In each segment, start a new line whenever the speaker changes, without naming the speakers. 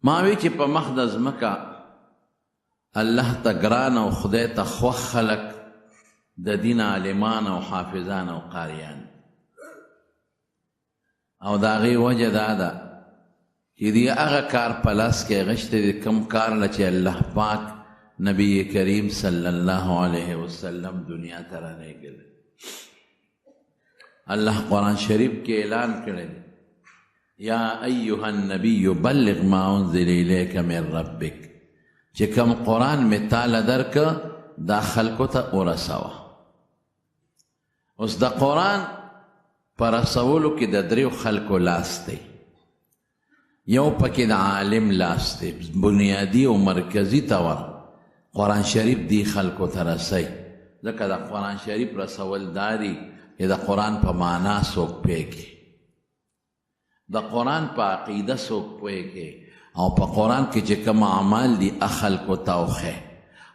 ما وی چې په مخ د ځمکه الله ته ګران او خدای ته خوښ خلک د دین عالمان او حافظان او قاریان، او د هغې وجه دا ده چې دی هغه کار په لاس کې غشتی دی کوم کار له چې الله پاک نبی کریم صلی الله علیه وسلم دنیا ته رالېږلی. الله قرآن شریف کې اعلان کړی دی یا ایها النبی بلغ ما انزل الیک من ربک، چې کوم قرآن مې تاله درکه دا خلکو ته ورسوه. اوس د قرآن په رسولو کې د دریو خلکو لاس دی. یو پکې د عالم لاس دی، بنیادی او مرکزی طور قرآن شریف دی خلکو ته رسی. ځکه د قرآن شریف رسول داری چې د قرآن په معنا څوک پوهېږي، د قرآن په عقیده څوک پوهېږي، او په قرآن کې چې کوم اعمال دي خلکو ته وښیي،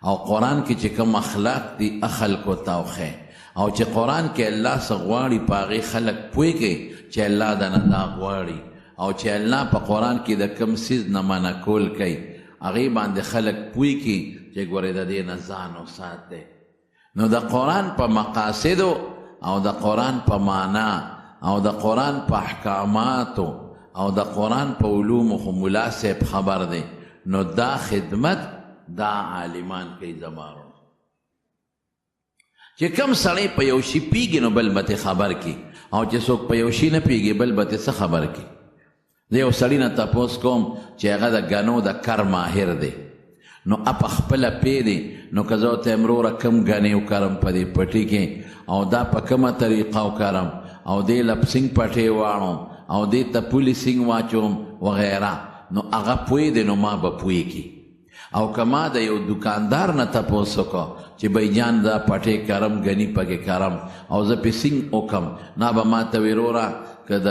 او قرآن کې چې کوم اخلاق دي خلکو ته وښیي، او چې قرآن کې الله څه غواړي په هغې خلک پوهېږي چې الله د نه دا غواړي، او چې الله په قرآن کې د کوم څیز نه منع کول کوي هغې باندې خلک پوهېږي چې ګورې د دې نه ځان وساتئ. نو د قرآن په مقاصدو او د قرآن په معنا او د قرآن په احکاماتو او د قرآن په علومو خو ملا صاحب خبر دی. نو دا خدمت دا عالمان کوي زمارو. چې کم سړی په یو شي پیږي نو بل به خبر کی، او چې څوک په یو شي نه پیږي بل به څه خبر کی. زه یو سړي نه تپوس کوم چې هغه د ګنو د کر ماهر دی، نو په خپله پی دی، نو که زه ورته یم وروره کوم ګنې وکرم په دې پټي کې، او دا په کومه طریقه وکرم، او دې لپسینګ پټې واړم، او دې ته پولي سینګ واچوم وغیره، نو هغه پوی دی نو ما به پوهېږي. او که ما د یو دکاندار نه تپوس وکړه چې بهجان دا پټې کرم ګني پکې کرم او زه پې سینګ وکړم، نه به ما ته وي وروره که د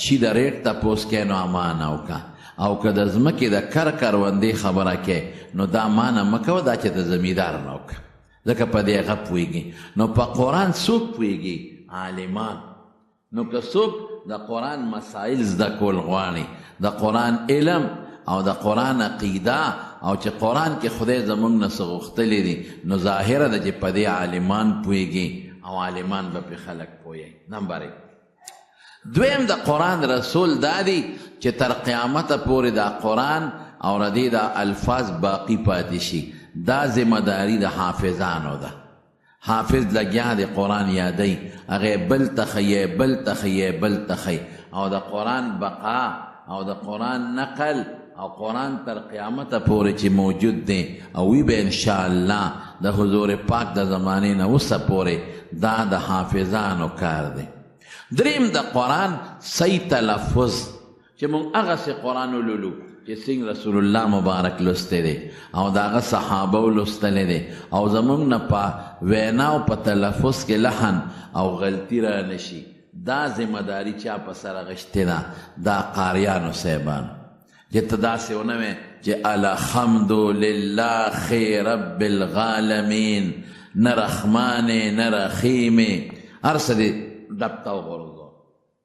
شي د ریټ تپوس کوې نو امانه وکړه، او که د ځمکې د کر کروندې خبره کوې نو دا مانه مه کوه، دا چې د زمیندار نه وکړه، ځکه په دې هغه پوهېږي. نو په قرآن څوک پوهېږي؟ عالمان. نو که څوک د قرآن مسائل زده کول غواړي، د قرآن علم او د قرآن عقیده، او چې قرآن کې خدای زموږ نه څه غوښتلی دي، نو ظاهره ده چې په دې عالمان پوهېږي، او عالمان به پې خلک پوهېږي. نمبر 1. دویم د قرآن رسول دا دی چې تر قیامته پورې دا قرآن او ردی دا الفاظ باقی پاتې شي. دا ذمہداري د حافظانو ده. حافظ لګیا دی قرآن یادی، هغې بل تخیې بل تخیې بل تخی، او د قرآن بقا او د قرآن نقل او قرآن تر قیامته پورې چې موجود دی او وی به انشاءالله د حضور پاک د زمانې نه اوسه پورې، دا د حافظانو کار دی. دریم د قرآن صحیح تلفظ، چې مونږ هغسې قرآن ولولو چې څنګه رسول الله مبارک لستی دی او د هغه صحابه لوستلی دی، او زمونږ نه په وینا او په تلفظ کې لحن او غلطي را نشي. دا ذمہداري چا په سر اخیستې ده؟ دا قاریانو صاحبانو. چې ته داسې ونه وې چې الحمدلله رب العالمین، نه رحمانې نه رحیمې، هر څه دې ډب ته وغورځو،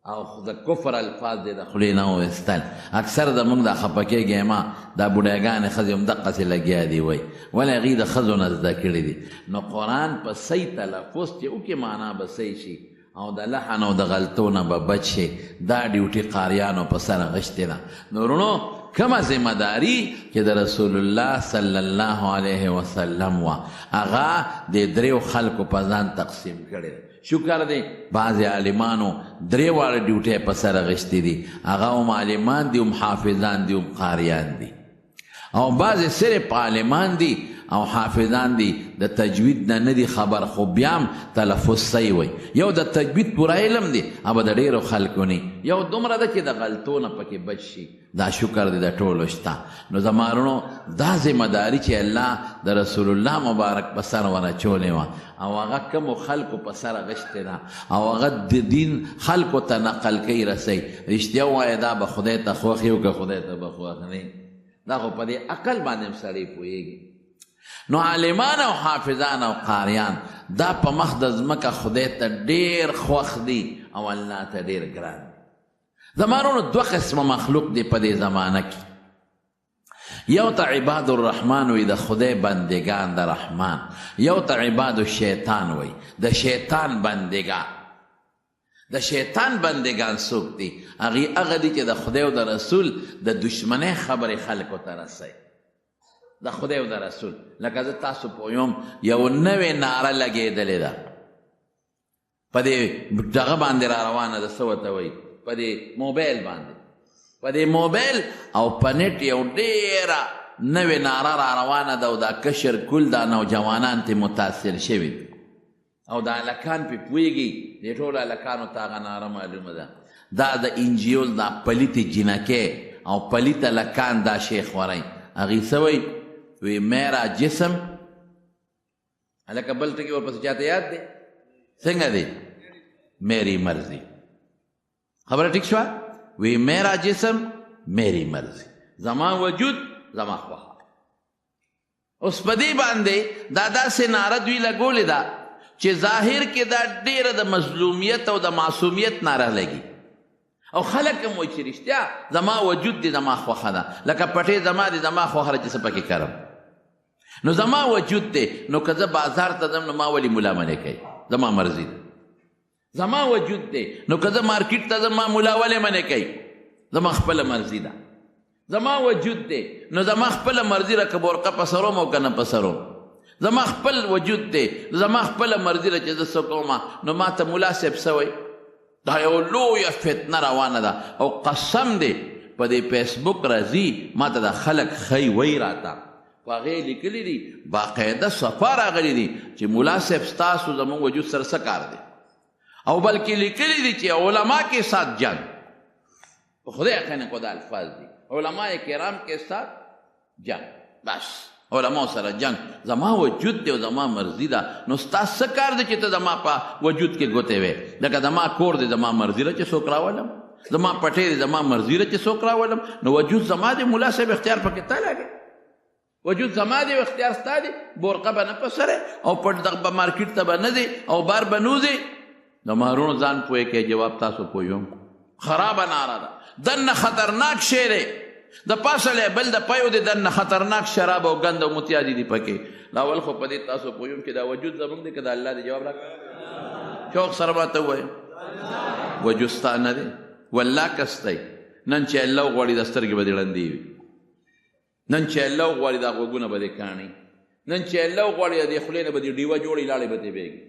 او د کفر الفاظ دې د خولې نه وویستل. اکثر زموږ دا خفه کېږي ما دا بوډاګانې ښځې همدقسې لګیا دي وایي، ولې هغوی د ښځو نه زده کړي دي. نو قرآن په صحیح تلفظ چې وکړي معنا به صحیح شي، او د لحن او د غلطو نه به بچ شي. دا ډیوټي قاریانو په سر اخیستې ده. نو ورونو کومه ذمہداري چې د رسول الله صلی الله علیه وسلم وه، هغه د دریو خلکو په ځان تقسیم کړی دی. شکر دی بعضې عالمانو درې واړه ډیوټۍ په سر اخیستې دي، هغه هم عالمان دي، هم حافظان دي، هم قاریان دي. او بعضې صرف عالمان دي او حافظان دي، د تجوید نه نه دي خبر، خو بیا هم تلفظ صحیح وي. یو د تجوید پوره علم دی، ابه د ډېرو خلکو نه، یو دومره ده چې د غلطو نه پکې بچ شي. دا شکر دی د ټولو شته. نو زما وروڼو دا ذمہداري چې الله د رسول الله مبارک په سر ورچولې وه، او هغه کومو خلکو په سر اخیستې ده، او هغه د دین خلکو ته نقل کوي رسئ. رښتیا ووایه دا به خدای ته خوښ یو که خدای ته به خوښ نه، دا خو په دې عقل باندې هم سړی پوهېږي. نو عالمان او حافظان او قاریان دا په مخ د ځمکه خدای ته ډېر خوښ دي او الله ته ډېر ګران. زما وروڼو دوه قسمه مخلوق دی په دې زمانه کې. یو ته عباد الرحمن وی د خدای بندگان د رحمان، یو ته عباد الشیطان وی د شیطان بندگان. د شیطان بندگان څوک دي؟ هغه دي چې د خدای او د رسول د دشمنۍ خبرې خلکو ته رسوي. د خدای او د رسول لکه زه تاسو پویم یو نوې ناره لګېدلې ده په دې دغه باندې را روانه ده، څه ورته وایي، په دې موبایل باندې، په دې موبایل او په نیټ یو ډېره نوې ناره را روانه ده او دا کشر کل دا نوجوانان ترې متاثر شوي دي او دا هلکان پرې پوهېږي. دې ټولو هلکانو ته هغه ناره معلومه ده. دا د انجیول دا پلیتې جینکې او پلیت هلکان دا شی خورئ. هغې څه وایي؟ وی میرا جسم، هلکه بل ټکي ورپسې چاته یاد دی؟ څنګه دی؟ میری مرضی. خبره ټیک شوه؟ وی میرا جسم میری مرضی، زما وجود زما خوښه. اوس په دې باندې دا داسې ناره دوی لګولې ده چې ظاهر کې دا ډېره د مظلومیت او د معصومیت ناره لګي او خلک هم وایي چې رښتیا زما وجود دی زما خوښه ده، لکه پټې زما دی زما خوښه ده چې څه پکې کرم. نو زما وجود دی، نو که زه بازار ته ځم نو ما ولې ملا منې کوي؟ زما مرضي ده. زما وجود دی، نو که زه مارکیټ ته ځم ما ملا ولې منې کوي؟ زما خپله مرضي ده. زما وجود دی، نو زما خپله مرضي ده که برقه په سروم او که نه په سروم. زما خپل وجود دی، زما خپله مرضي ده چې زه څه کوم. نو ما ته ملا صاحب څه وایي؟ دا یو لویه فتنه روانه ده او قسم دی په دې فیسبوک راځي ما ته د خلک ښی وی راته په هغې لیکلي دي باقاعده صفا راغلي دي چې ملا صاحب ستاسو زموږ وجود سره څه کار دی، او بلکې لیکلي دي چې علما کے ساتھ جنگ. په خدای یقینا کو دا الفاظ دي علماء کرام کے ساتھ جنگ، بس علماء سره جنگ. زما وجود دی او زما مرضي ده، نو ستا څه کار دی چې ته زما په وجود کې ګوتې وې؟ لکه زما کور دی زما مرضي ده چې څوک راولم، زما پټې دی زما مرضي ده چې څوک راولم. نو وجود زما دی، ملا صاحب اختیار پکې تا لګې. وجود زما دی او اختیار ستا دی. برقه به نه په سره او پټ دغه به مارکیټ ته به نه دی او بار به نوځې. د مهرونو ځان پوهې کې جواب تاسو پوهیم. خرابه ناره ده، دننه خطرناک شی دی، د پاسه لیبل د پیو دی، دننه خطرناک شراب او ګند او متیادي دي پکې. لاول خو په دې تاسو پوهیم چې دا وجود زموږ دی که د الله دی؟ جواب راکړه. شوق سره ماته ووایه وجود ستا نه دی، والله کستی. نن چې الله وغواړي دا سترګې به دې ړندې وي، نن چې الله وغواړي دا غوږونه به دې کاڼي، نن چې الله وغواړي د دې خولې نه به دې ډیوه جوړې لاړې به دې بیږي،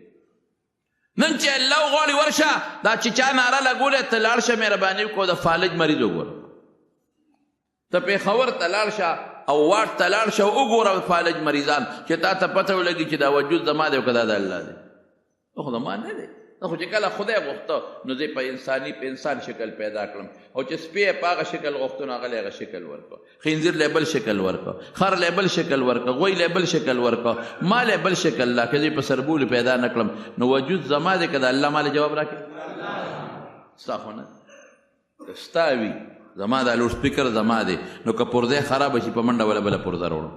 نن چې الله وغواړي ورشه دا چې چا ناره لګولې ته لاړ شه مهرباني وکړه د فالج مریض وګوره، ته پېښور ته لاړ شه او واټ ته لاړ شه وګوره فالج مریضان چې تا ته پته ولګي چې دا وجود زما دی او که دا د الله دی. خو زما نه دی، خو چې کله خدای غوښته نو زه په انسان شکل پیدا کړم او چې سپی یې په هغه شکل غوښته نو هغه له هغه شکل ورکړه، خنزیر له بل شکل ورکړه، خر له بل شکل ورکړه، غوی له بل شکل ورکړه، ما له بل شکل لا که زه په سربولو پیدا نه کړم نو وجود زما دی که د الله ما له جواب راکړي؟ ستا خو نه ستا وي، زما دا لوډ سپیکر زما دی، نو که پرده خرابه شي په منډه وله بله پرده راوړم.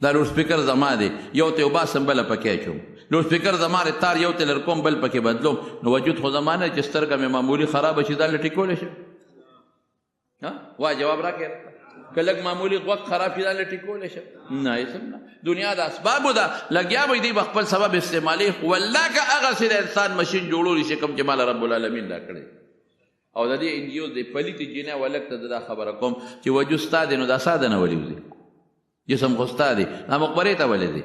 دا لوډ سپیکر زما دی، یو ته وباسم بله پکې اچوم، لوډ سپیکر زما دی تار یو ته لر کوم بل پکې بدلوم، نو وجود خو زما نه چې سترګه مې معمولي خرابه شي دا له ټیکولی شم. وا جواب راکړې که لږ معمولي غوږ خراب شي دا له ټیکولی شم؟ نه یې نه. دنیا د اسبابو ده، لګیا به دی به خپل سبب استعمالي. والله که هغسې د انسان مشین جوړولی شي کوم چې ماله رب العالمین را کړی. او د دې انجیو د پلیتې جینۍ ولک ته دا خبره کوم چې وجود ستا دی نو دا ساده نه ولې وځي، جسم خو ستا دی، دا مقبرې ته ولې دی؟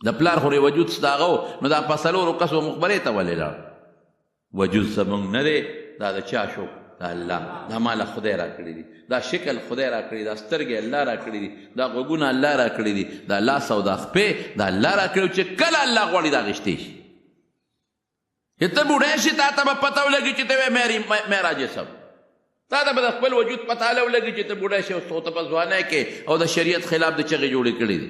د پلار خو وجود ستا هغه و نو دا په څلورو کسو مقبرې ته ولې لاړ؟ وجود زموږ نه دی، دا د چا شو؟ د الله. دا ماله خدای را کړي دي، دا شکل خدای را کړي، دا سترګې الله را کړي دي، دا غوږونه الله را کړي دي، دا لاس او دا خپې دا الله را کړي چې کله الله غواړي دا غشتی شي. چې ته بوډی شي تا ته به پته ولګي چې ته وې میرا جسم، تا ته به د خپل وجود پته ولګي چې ته بوډی شي او ته په ځوانۍ کې او د شریعت خلاف د چغې جوړې کړي دي،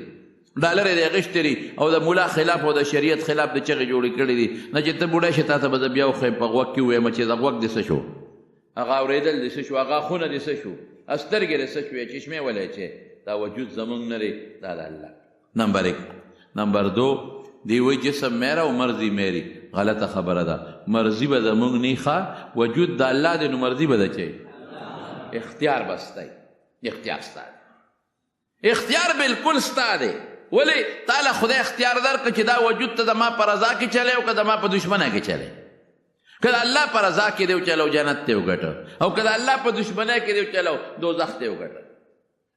ډالر یې اخیستې دي او د ملا خلاف او د شریعت خلاف د چغې جوړې کړي دي. نه چې ته بوډی شي تا ته به زه بیا وښیم په غوږ کې ووایم چې دا غوږ دې څه شو، هغه اورېدل دې څه شو، هغه خونه دې څه شو، سترګې دې څه شوې، چشمې ولې چې دا وجود زموږ نه دی، دا د الله. نمبر 1. نمبر 2 دی وی جسم میرا و مرضی میری. غلطه خبره ده، مرضی به زموږ نه ښه، وجود د الله دی نو مرضی به ده چی؟ اختیار به ستی، اختیار ستا دی. اختیار بالکل ستا دی. ولې تاله خدای اختیار درکړه چې دا وجود ته زما په رضا کې چلی او که زما په دشمنه کې چلی. که د الله په رضا کې دی وچلو جنت ته وګټه، او که د الله په دشمنه کې دی وچلو دوزخ ته وګټه.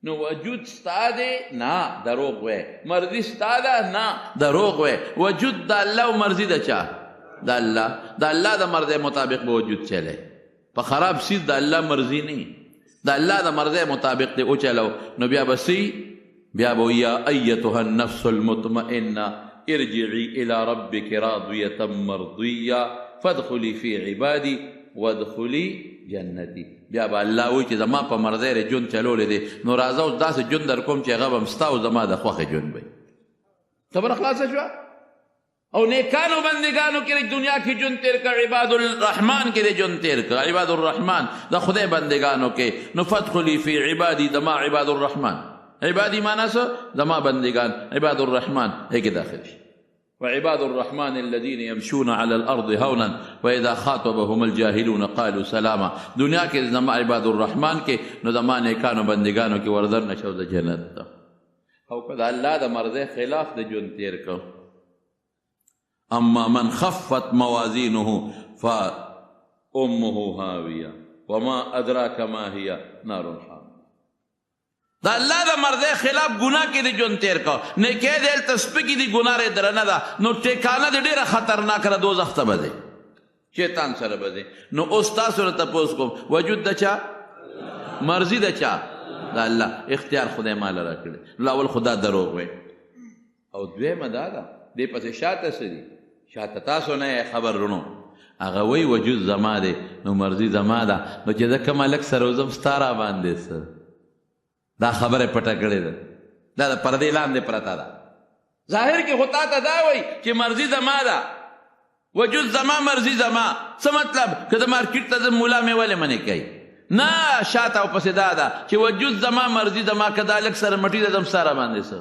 نو وجود ستا دی؟ نه، دروغ وی. مرضی ستا ده؟ نه، دروغ وی. وجود د الله او مرضی د چا؟ د الله. د الله د مرضی مطابق به وجود چلی. په خراب سیز د الله مرضی نه، د الله د مرضی مطابق دی او چلو. نو بیا به سی؟ بیا به یا ایتها النفس المطمئنه ارجعی الی ربک راضیة مرضیه فادخلی فی عبادی وادخلی جنتی. بیا به الله وایي چې زما په مرضی یې ژوند چلولی دی، نو راځه اوس داسې ژوند در کوم چې هغه به هم ستا او زما د خوښې ژوند وي. خبره خلاصه شوه؟ او نیکانو بندگانو کې دنیا کې ژوند تیر کړه، عباد الرحمن کې ژوند تیر کړه، عباد الرحمن د خدای بندگانو کې. نو فادخلی فی عبادی دما عباد الرحمن. عبادی معنی څه؟ زما بندگان. عباد الرحمن هیکې داخل شي. وعباد الرحمن الذين يمشون على الأرض هونا وإذا خاطبهم الجاهلون قالوا سلاما. دنیا کې زما عباد الرحمن کې نو زما نیکانو بندگانو کې وردر نشو د جنت ته. او که د الله د مرضی خلاف د ژوند تیر کو. اما من خفت موازینه فأمه هاویه وما ادراک ما هي نار حامیه. دا الله د مرضی خلاف ګناه کې د ژوند تیر کو. نیکۍ د هلته سپکې دي، ګناه یې درنه ده، نو ټیکانه د ډېره خطرناکه ده، دوزخ ته به ځې، شیطان سره به ځې. نو اوس تاسو نه تپوس کوم، وجود د چا؟ مرضي د چا؟ د الله. اختیار خدای ما له راکړی. نو اول خدا دروغ وی. او دویمه دا ده دې پسې شاته څه دي؟ شاته تاسو نه خبر رونو. هغه وی وجود زما دی، نو مرضي زما ده، نو چې زه کوم هلک سره وځم ستا را باندې څه؟ دا خبره پټه کړې ده، دا د پردې لاندې پرته ده. ظاهر کې خو تا ته دا وایي چې مرضي زما ده، وجود زما، مرضي زما. څه مطلب؟ که د مارکیټ ته ځم مولا مې ولې منې کوي؟ نه، شاته او پسې دا ده چې وجود زما، مرضي زما. که دا هلک سره مټي ده ځم ستا را باندې څه؟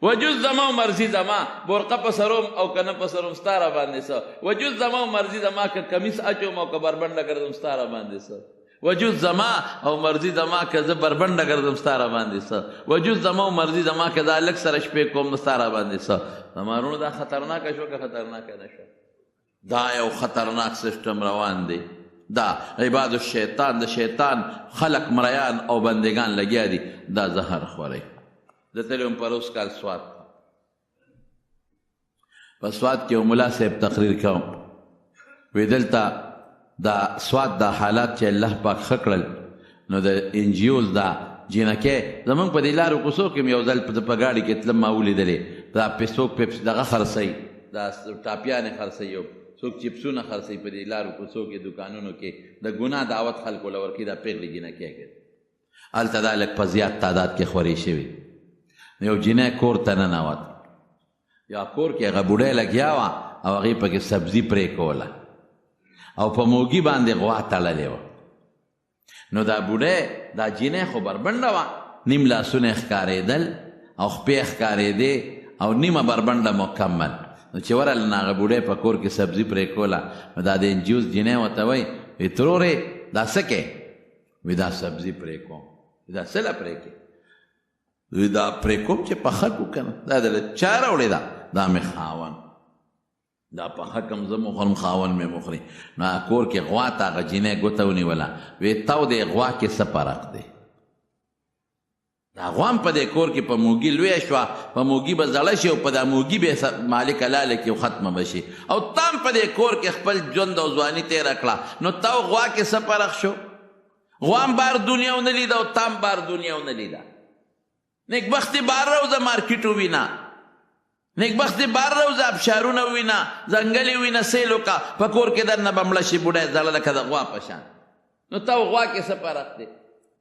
وجود زما او مرضي زما. برقه په سروم او که نه په سروم ستا را باندې څه؟ وجود زما او مرضي زما. که کمیس اچوم او که بربنډه ګرځم ستا را باندې څه؟ وجود زما او مرضی زما. که زه بربنډه ګرځم ستا را باندې څه؟ وجود زما او مرضی زما. که دا هلک سره شپې کوم نو ستا را باندې څه؟ زمارونو دا خطرناکه شوه که خطرناکه نه شوه؟ دا یو خطرناک سیسټم روان دی. دا عباد الشیطان، د شیطان خلق مریان او بندگان لګیا دي، دا زهر خوری. زه تللی وم پروس کال سوات. په سوات کې یو ملا صاحب تقریر کوم، وی دلته دا سوات دا حالات چې الله پاک ښه کړل، نو د انجیوز دا جینکې زمونږ په دې لارو کوڅو کې مې یو ځل په ګاډي کې تلم، ما ولیدلې دا پیسو پیپس دغه خرڅوي، دا ټاپیانې خرڅوي، او څوک چپسونه خرڅوي په دې لارو کوڅو کې دکانونو کې. د ګناه دعوت خلکو له ورکوي، دا پېغلې جینکې کوي. هلته دا لږ په زیات تعداد کې خورې شوي. یو جینۍ کور ته ننوت، یا کور کې هغه بوډۍ لګیا وه او هغې پکې سبزي پرې کوله او په موږي باندې غوا تړلې وه. نو دا بوډۍ دا جینۍ خو بربنډه وه، نیم لاسونه ښکارېدل او خپې ښکارېدې او نیمه بربنډه مکمل. نو چې ورله نو هغه بوډۍ په کور کې سبزي پرې کوله، نو دا د انجیوز جینۍ ورته وایي وی ترورې دا څه کې؟ وی دا سبزي پرې کوم. دا څه له پرې کې؟ وی دا پرې کوم چې پخه کړو که نه، دا دله چا راوړې ده؟ دا مې خاوند، دا پخه کم زه مخورم، خاوند مې مخوري. نو کور کې غوا ته هغه جینۍ ګوته ونیوله، وی تو دې غوا کې څه فرق دی؟ دا غوا هم په دې کور کې په موږي لویه شوه، په موږي به زړه شي او په دا موږي به مالک لاله کې ختمه به شي، او تا هم په دې کور کې خپل ژوند او ځواني تېره کړه. نو تا او غوا کې څه فرق شو؟ غوا هم بار دنیا ونه لیده او تا هم بار دنیا ونه لیده. نیکبختي بار روزه مارکیټ ووینه، نیکبختي بار روزه ابشارونه ووینه، ځنګلې ووینه، سیل وکړه، په کور کې دننه به مړه شي بوډۍ زړه لکه د غوا په شان. نو تا او غوا کې څه فرق دی؟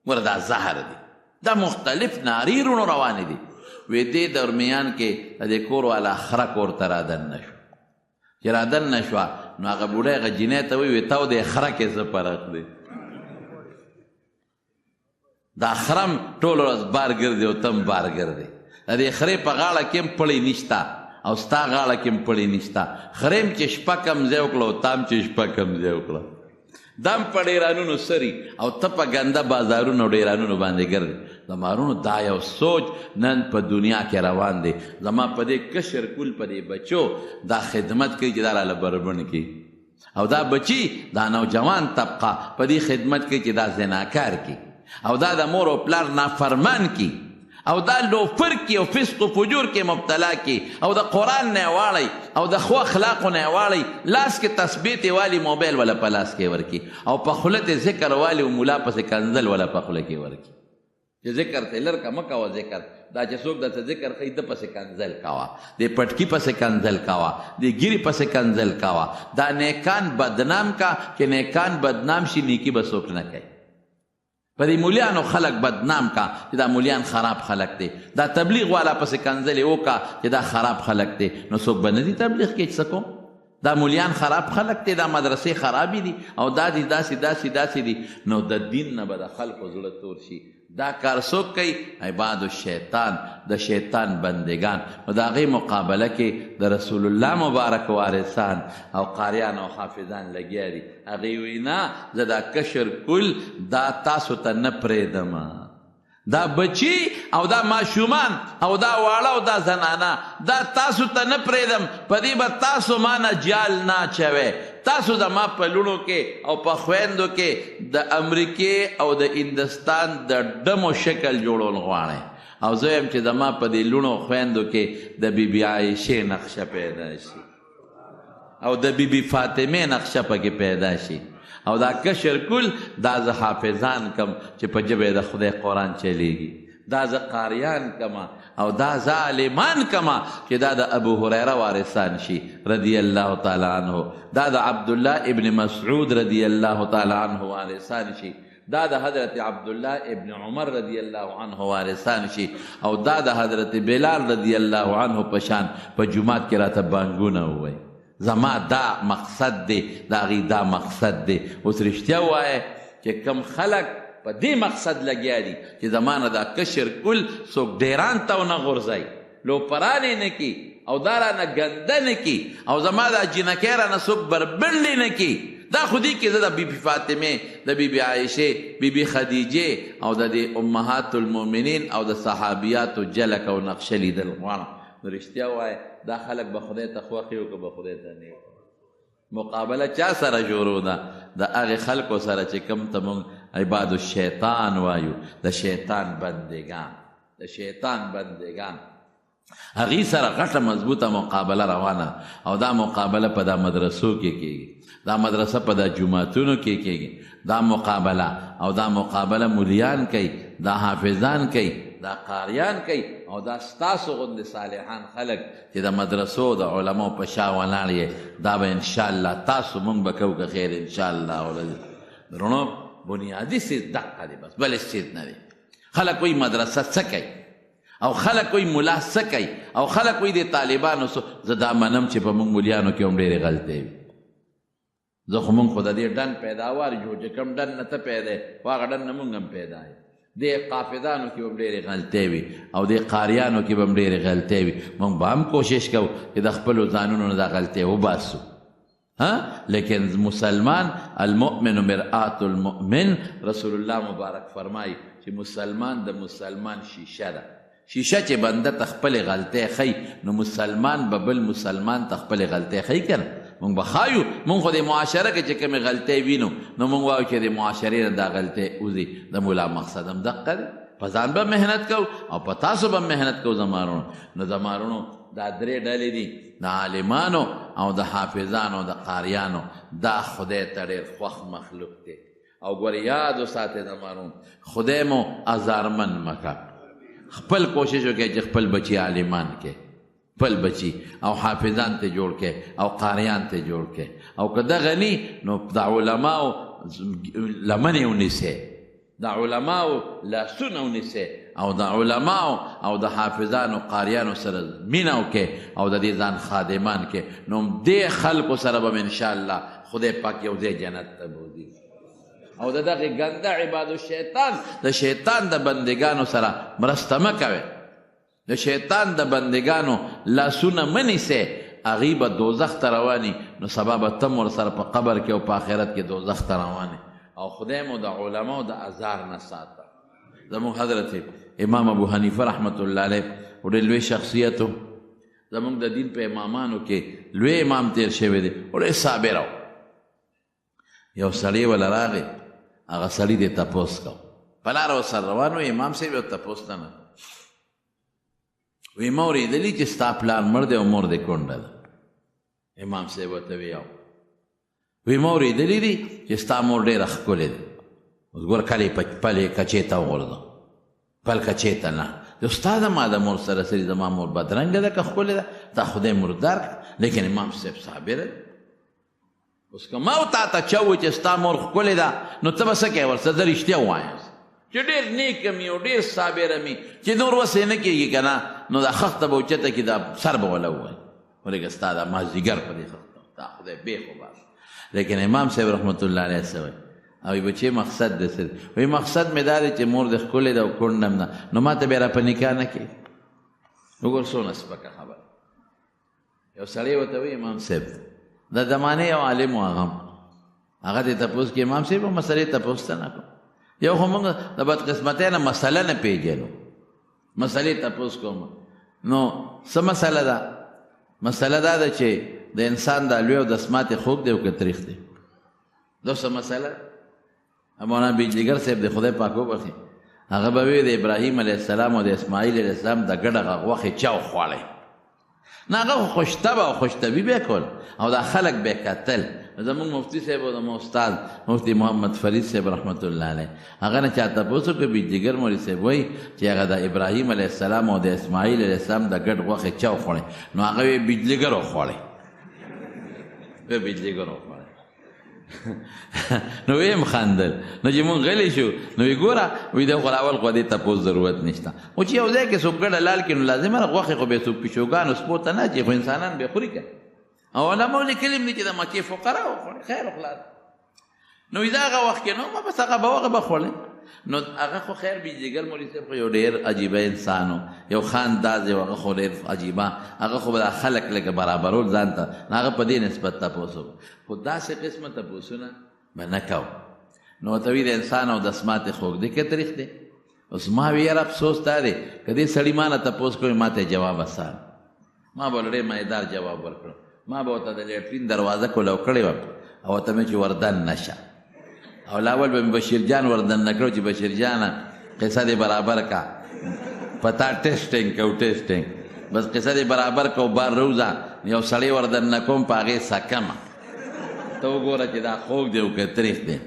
ګوره دا زهر دی، دا مختلف ناري رونو روانې دي. وی دې درمیان کې د دې کور والا خره کور ته رادننه شو. چې رادننه شوه نو هغه بوډۍ هغه جینۍ ته وایي تا او د خره کې څه فرق دی؟ دا خرم ټول ورځ بار ګرځي او تم بار ګرځي. د دې خرې په غاړه کې هم پړی نشته او ستا غاړه کې هم پړی نشته. خرې هم چې شپه کم ځای وکړه او تا هم چې شپه کم ځای وکړه، دا هم په ډیرانونو سري او ته په ګنده بازارونو او ډیرانونو باندې ګرځي. زمارونو دا یو سوچ نن په دنیا کې روان دی. زما په دې کشر کول په دې بچو دا خدمت کوي چې دا راله بربند کړي، او دا بچی دا نوجوان طبقه په دې خدمت کوي چې دا زناکار کړي، او دا د مور او پلار نافرمان کړي، او دا لوفر کې او فسق و فجور کې مبتلا کې، او د قرآن نه واړی او د ښو اخلاقو نه واړی، لاس کې تثبیت والی موبایل ولا په لاس کې ورکي، او په خوله ته ذکر والی او ملا پسې کنزل ولا په خوله کې ورکي چې ذکر ته لر کا مه کوه ذکر، دا چې څوک درته ذکر ښیي ده پسې کنزل کوه، د پټکي پسې کنزل کوه، د ګیرې پسې کنزل کوه، دا نیکان بدنام کا چې نیکان بدنام شي نیکي به څوک نه کوي. په دې مولیانو خلق بدنام کا چې دا مولیان خراب خلق دی، دا تبلیغ والا پسې کنځلې وکړه چې دا خراب خلق دی، نو څوک به نه دي تبلیغ کې څه کوم؟ دا مولیان خراب خلق دی، دا مدرسې خرابې دي، او دا دي داسې داسې داسې دي، نو د دین نه به د خلکو زړه تور شي. دا کار څوک کوي؟ عباد الشیطان، د شیطان بندگان. نو د هغې مقابله کې د رسول الله مبارک وارثان او قاریان او حافظان لګیا دي. هغې وایي نه، زه دا کشر کل دا تاسو ته نه پرېږدم، دا بچی او دا ماشومان او دا واړه او دا زنانه دا تاسو ته نه پرېږدم، په دې به تاسو ما نه جال نه اچوئ. تاسو زما په لوڼو کې او په خویندو کې د امریکې او د هندوستان د ډمو شکل جوړول غواړئ، او زه یم چې زما په دې لوڼو خویندو کې د بیبي عایشې نقشه پیدا شي، او د بیبي فاطمې نقشه پکې پیدا شي، او دا کشر کل دا زه حافظان کم چې په ژبه د خدای قرآن چلیږي، دا زه قاریان کما، او دا زه عالمان کما چې دا د ابو هریره وارثان شي رضی الله تعالی عنه، دا د عبدالله ابن مسعود رضی الله تعالی عنه وارثان شي، دا د حضرت عبدالله ابن عمر رضی الله عنه وارثان شي، او دا د حضرت بلال رضی الله عنه پشان په جمعات کې راته بانګونه ووایي. زما دا مقصد دی، دا غي دا مقصد دی. اوس رښتیا ووایه چې کم خلک په دې مقصد لګیا دي چې زما نه دا کشر کل څوک ډیران ته ونه غورځوي، لوپرانې نه کي، او دا رانه ګنده نه کي، او زما دا جینکۍ رانه څوک بربنډې نه کي. دا خو دې کې زه د بیبي فاطمې، د بیبي عایشې، بیبي خدیجې، او د دې امهات المؤمنین او د صحابیاتو جلک او نقشه لیدل غواړم. نو رښتیا ووایه دا خلک به خدای ته خوښ یو که به خدای ته نه. مقابله چا سره جوړو ده؟ د هغې خلکو سره چې کوم ته مونږ عباد الشیطان وایو، د شیطان بندگان، د شیطان بندگان. هغې سره غټه مضبوطه مقابله روانه، او دا مقابله په دا مدرسو کې کېږي، دا مدرسه په دا جوماتونو کې کېږي، دا مقابله او دا مقابله مولیان کوي، دا حافظان کوي، دا قاریان کوي، او دا ستاسو غوندې صالحان خلک چې د مدرسو د علماو په شا ولاړ یې، دا به انشاءالله تاسو مونږ به کوو که خیر انشاءالله. درنو بنیادي څیز دقه دی، بس بل هېڅ چیز نه دی. خلک وایي مدرسه څه کوي، او خلک وایي ملا څه کوي، او خلک وایي د طالبانو څه. زه دا منم چې په مونږ مولیانو کې هم ډېرې غلطۍ وي. زه خو مونږ خو د دې ډن پیداوار جو چې کوم ډن نه ته پیدا یې، خو هغه ډن نه مونږ هم پیدا یې. دې قافدانو کې به هم ډېرې غلطۍ وي، او دې قاریانو کې به هم ډېرې غلطۍ وي. مونږ به هم کوشش کوو چې د خپلو ځانونو نه دا غلطۍ وباسو. لیکن مسلمان المؤمن مرآت المؤمن، رسول الله مبارک فرمایي چې مسلمان د مسلمان شیشه ده. شیشه چې بنده ته خپلې غلطۍ ښیي، نو مسلمان به بل مسلمان ته خپلې غلطۍ ښیي که نه؟ مونږ به ښایو. مونږ خو د معاشره کې چې کومې غلطۍ وینو، نو مونږ وایو چې د معاشرې نه دا غلطۍ وځي. د ملا مقصد هم دقه دی، په ځان به محنت کوو او په تاسو به محنت کوو زمارونو. نو زمارونو دا درې ډلې دي، د عالمانو او د حافظانو او د قاریانو. دا خدای ته ډېر خوښ مخلوق دی. او ګورې یاد وساتئ زمارونو، خدای مو ازارمن مکه. خپل کوشش وکړئ چې خپل بچي عالمان کې، خپل بچي او حافظان ته جوړ کړئ او قاریان ته جوړ کړئ. او که دغه نی، نو د علماو لمنې ونیسئ، د علماو لاسونه ونیسئ، او د علماو او د حافظانو قاریانو سره مینه وکړئ، او د دې ځان خادمان کې. نو دې خلکو سره به انشاءالله خدای پاک یو ځای جنت ته بوځي. او د دغې ګنده عباد الشیطان، د شیطان د بندگانو سره مرسته مه کوئ، د شیطان د بندگانو لاسونه مه نیسئ، هغوی به دوزخ ته رواني. نو سبا به تم ورسره په قبر کې او په آخرت کې دوزخ ته رواني. او خدای مو د علماو د ازار نه ساته. زمونږ حضرت امام ابو حنیفه رحمت الله علیه ډېر لوی شخصیت و زمونږ د دین په امامانو کې لوی امام تیر شوی دی ډېر صابر و یو سړی وله راغی هغه سړي دې تپوس کو په لاره ورسره روان و امام صاحب یې تپوس ته نه وی ما اورېدلي چې ستا پلار مړ دی او مور دې کونډه ده امام صاحب ورته وی وی ما اورېدلي دي چې ستا مور ډېره ښکلې ده اوس ګوره کله یې پلې کچې ته وغورځو پل کچې ته نه ستا د ما د مور سره سري زما مور بدرنګه ده که ښکلې ده تا خدای مردار کړه لیکن امام صاحب صابره ده اوس که ما تا ته چا ووایي چې ستا مور ښکلې ده نو ته به څه کوې ورسره زه رښتیا ووایم چې ډېر نیک مي او ډېر صابره مي چې نور وسې نه کېږي که نه نو دا خښته به اوچته کړي دا سر به وله ووایي ولکه ستا دا مازدیګر په دې خښته دا خدای بېخ وباس لیکن امام صاحب رحمت الله علیه څه وایي او بچې مقصد دې څه دی وایي مقصد مې دا دی چې مور دې ښکلې ده او کونډه ده نو ما ته بیا را په نکاح نه کړي وګوره څونه سپکه خبره یو سړی ورته وایي امام صاحب د زمانې یو عالم و هغه دې تپوس کې امام صاحب مسلې تپوس ته نه کړو یو خو موږ د بدقسمتۍ نه مسله نه پېژنو مسلې تپوس کوم نو څه مسله ده مسله دا ده چې د انسان د لوی او د سماتې خوږ دی او که تریخ دی دا څه مسله مولانا بیجلیګر صاحب د خدای پاک وبخي هغه به وی د ابراهیم علیه السلام او د اسماعیل علیه السلام د ګډه غوښې چا وخوړی نه هغه خو خوشطبع او خوشطبي به کول او دا خلک به کتل زمونږ مفتي صاحب او زمونږ استاد مفتي محمد فرید صاحب رحمت الله علیه هغه نه چا تپوس وکړ بیجلیګر مولوي صاحب وایي چې هغه د ابراهیم علیه السلام او د اسماعیل علیه السلام د ګډ غوښې چا وخوړی نو هغه وی بیجلیګر وخوړی بیجلیګر وخوړی نو ویم خندل نو چې مونږ غلی شو نو وی ګوره وی د خو اول خو دې تپوس ضرورت نشته او چې یو ځای کې څوک ګډه لال کړي نو لازمه ده غوښې خو به څوک پیشوګانو سپو ته نه اچي خو انسانان به خوري که او علماو لیکلي هم دي چې د مکې فقرا وخوړي خیر وخلاص نو وی دا هغه وخت کې نو ما بس هغه به هغه به خوړلی نو هغه خو خیر بیجلیګر مولوي صاحب خو یو ډېر عجیبه انسان و یو خانداز و هغه خو ډېر عجیبه هغه خو به دا خلک لکه برابرول ځان ته هغه په دې نسبت تپوس وکړو خو داسې قسمه تپوسونه به نه کوو نو ورته وي د انسان او د سماتې خوږ دی که تریخ دی اوس ما وی یاره افسوس دا دی که دې سړي ما نه تپوس کړی ما ته جواب اسان ما به ډېر مایدار جواب ورکړو ما به ورته د لیټرین دروازه کولو کړې وم او ورته مې چې وردن نشه او لاول به مې بشیر جان وردن نه کړو چې بشیر جانه قصه دې برابر کا پتا ټیسټینګ کو ټیسټینګ بس قصه دې برابر کو بار روزه یو سړی وردن نه کوم په هغې سکمه ته وګوره چې دا خوږ دی او که تریخ دی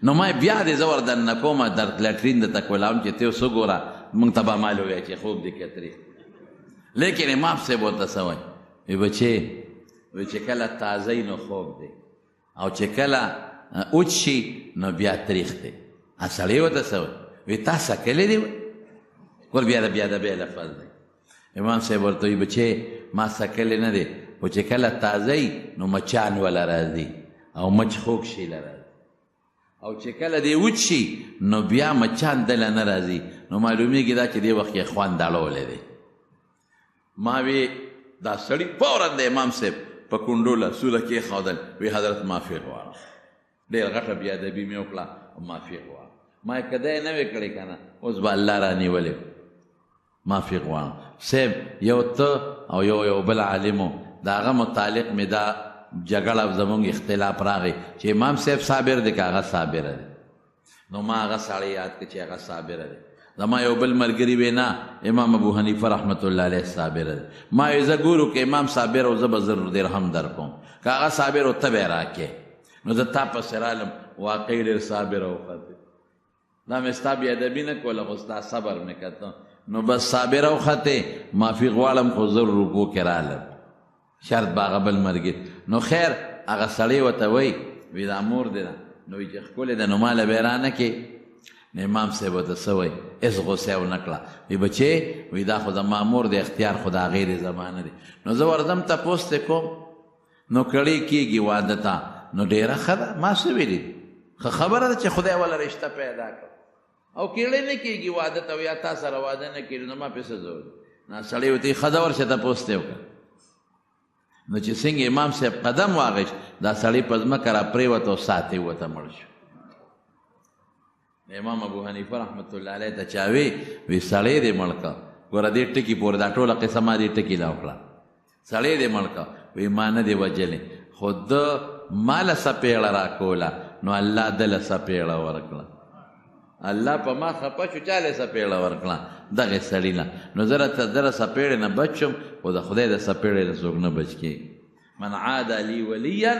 نو ما بیا دې زه وردن نه کوم در لټرین درته کولام چې ته اوس وګوره موږ ته به مال ووایه چې خوږ دی که تریخ لیکن امام صاحب ورته څه وایي وی بچې وی چې کله تازه نو خوږ دی او چې کله اوچ شي نو بیا تریخ دی سړی ورته څه وایي وی تا سکلی دی ګور بیا د بیا لفظ دی امام صاحب ورته وی بچې ما سکلی نه دی خو چې کله تازه نو مچان وله راځي او مچ خوږ شي له راځي او چې کله دی وچ شي نو بیا مچان دله نه راځي نو معلومیږي دا چې دې وخت کې خوند اړولی دی ما وی دا سړي فورا د امام صاحب په کونډو لاسونه کېښودل وی حضرت معافي غواړم ډېر غټه بېادبي مې وکړه او معافي غواړم ما یې که دی نه وې کړی که نه اوس به الله رانیولی معافي غواړم صاحب یو ته او یو بل عالمو د هغه متعلق مې دا جګړه زموږ اختلاف راغی چې امام صاحب صابر دی که هغه صابره دی نو ما هغه سړی یاد کړ چې هغه صابره دی زما یو بل ملګري وی نه امام ابو حنیفه رحمت الله علیه صابره دی ما یې زه ګورو که امام صابر او زه به زر درهم در کوم که هغه صابر او ته به یې راکې نو زه تا پسې رالم واقعي ډېر صابر وختې دا مې ستا بېادبي نه کوله خو ستا صبر مې کته نو بس صابر وختې معافي غواړم خو زر روپو کې رالم شرط به هغه بل ملګري نو خیر هغه سړی ورته وایي وی دا مور دی نو وی چې ښکلې ده نو ماله به یې رانه کې نو امام صاحب ورته څه وایي هېڅ غوسه یې ونه کړه وی بچې وی دا خو زما مور دی اختیار خو د هغې د زمانه دی نو زه ورځم تپوس ترې کوم نو کړی کېږي واده ته نو ډېره ښه ده ما څه ویلي دي ښه خبره ده چې خدای والا رشته پیدا کړه او کېړی نه کېږي واده ته یا تا سره واده نه کېږي نو ما پې څه زور نه سړی ورته ښه ده ورشه تپوس ته وکړه نو چې څنګه امام صاحب قدم واغېست دا سړی په ځمکه را پرېوت او ساعت یې وته مړ شو امام ابو حنیفه رحمت الله علیه ته چا وی سړی دې مړ که ګوره دې ټکي پورې دا ټوله قصه ما دې ټکي لا وکړه سړی دې مړ که وی ما نه دې وجلې خو ده ما له سپېړه راکوله نو الله ده له سپېړه ورکړه الله په ما خفه شو چا له سپېړه ورکړه دغې سړي له نو زه راته ده له سپېړې نه بچ شم خو د خدای د سپېړې نه څوک نه بچ کېږي من عاد لي وليا